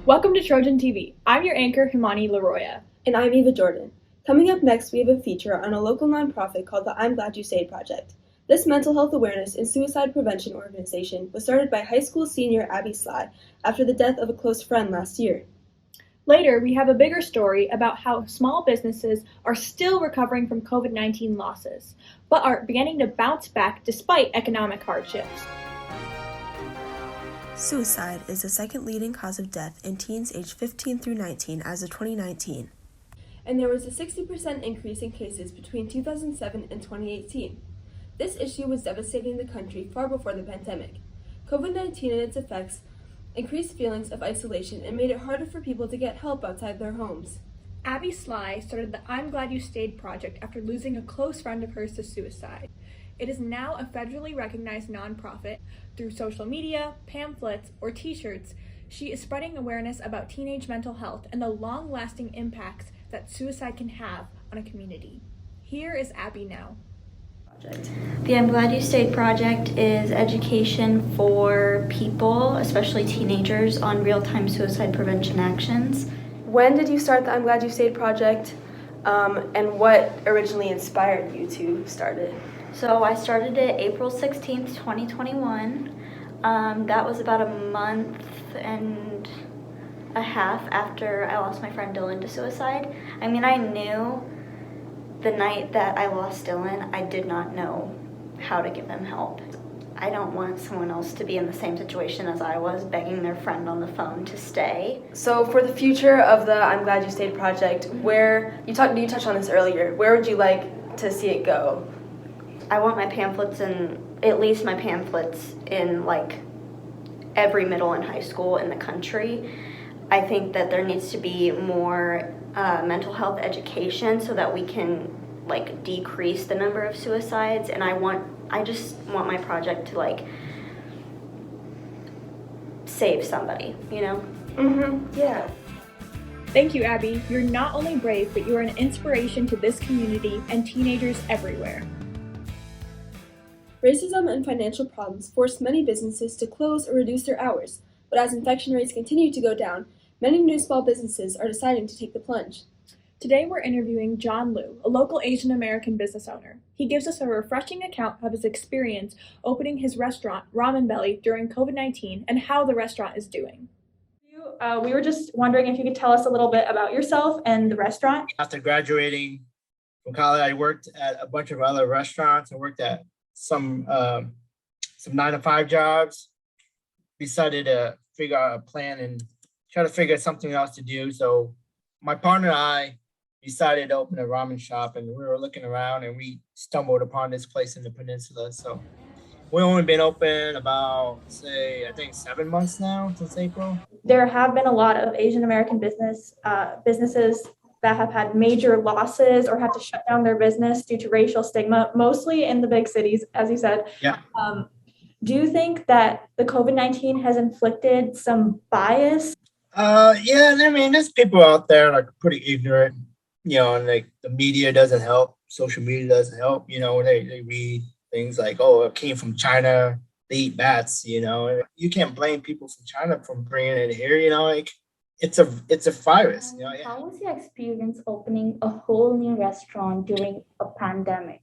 Welcome to Trojan TV. I'm your anchor, Himani Leroya. And I'm Eva Jordan. Coming up next, we have a feature on a local nonprofit called the I'm Glad You Stayed Project. This mental health awareness and suicide prevention organization was started by high school senior Abby Sly after the death of a close friend last year. Later, we have a bigger story about how small businesses are still recovering from COVID-19 losses, but are beginning to bounce back despite economic hardships. Suicide is the second leading cause of death in teens aged 15 through 19 as of 2019. And there was a 60% increase in cases between 2007 and 2018. This issue was devastating the country far before the pandemic. COVID-19 and its effects increased feelings of isolation and made it harder for people to get help outside their homes. Abby Sly started the I'm Glad You Stayed project after losing a close friend of hers to suicide. It is now a federally recognized nonprofit. Through social media, pamphlets, or t-shirts, she is spreading awareness about teenage mental health and the long-lasting impacts that suicide can have on a community. Here is Abby now. The I'm Glad You Stayed project is education for people, especially teenagers, on real-time suicide prevention actions. When did you start the I'm Glad You Stayed project, and what originally inspired you to start it? So I started it April 16th, 2021. That was about a month and a half after I lost my friend Dylan to suicide. I mean, I knew the night that I lost Dylan, I did not know how to give him help. I don't want someone else to be in the same situation as I was, begging their friend on the phone to stay. So for the future of the I'm Glad You Stayed project, you touched on this earlier, where would you like to see it go? I want my pamphlets at least my pamphlets in like every middle and high school in the country. I think that there needs to be more mental health education so that we can like decrease the number of suicides, and I just want my project to like save somebody, you know? Yeah. Thank you, Abby. You're not only brave, but you are an inspiration to this community and teenagers everywhere. Racism and financial problems forced many businesses to close or reduce their hours, but as infection rates continue to go down, many new small businesses are deciding to take the plunge. Today we're interviewing John Liu, a local Asian American business owner. He gives us a refreshing account of his experience opening his restaurant, Ramen Belly, during COVID-19 and how the restaurant is doing. We were just wondering if you could tell us a little bit about yourself and the restaurant. After graduating from college, I worked at a bunch of other restaurants. I worked at some 9-to-5 jobs. Decided to figure out a plan and try to figure something else to do. So my partner and I decided to open a ramen shop, and we were looking around and we stumbled upon this place in the peninsula. So we've only been open about, I think 7 months now, since April. There have been a lot of Asian American businesses that have had major losses or had to shut down their business due to racial stigma, mostly in the big cities, as you said. Yeah. Do you think that the COVID-19 has inflicted some bias? Yeah, I mean, there's people out there like pretty ignorant, and like the media doesn't help, social media doesn't help, they read things like, oh, it came from China, they eat bats, you can't blame people from China from bringing it here, like it's a virus. How was your experience opening a whole new restaurant during a pandemic?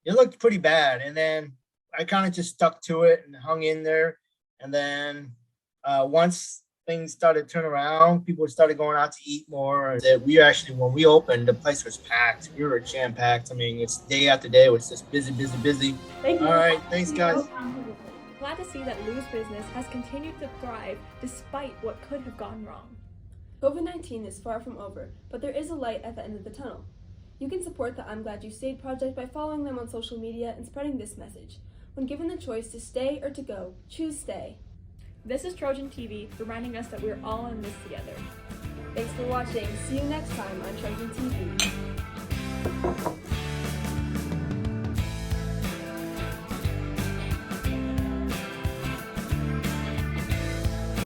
It looked pretty bad, and then I kind of just stuck to it and hung in there. And then once things started to turn around, people started going out to eat more. When we opened, the place was packed. We were jam-packed. I mean, it's day after day. It was just busy. Thank you. All right, thanks, guys. Glad to see that Lou's business has continued to thrive despite what could have gone wrong. COVID-19 is far from over, but there is a light at the end of the tunnel. You can support the I'm Glad You Stayed project by following them on social media and spreading this message. When given the choice to stay or to go, choose stay. This is Trojan TV, reminding us that we're all in this together. Thanks for watching. See you next time on Trojan TV.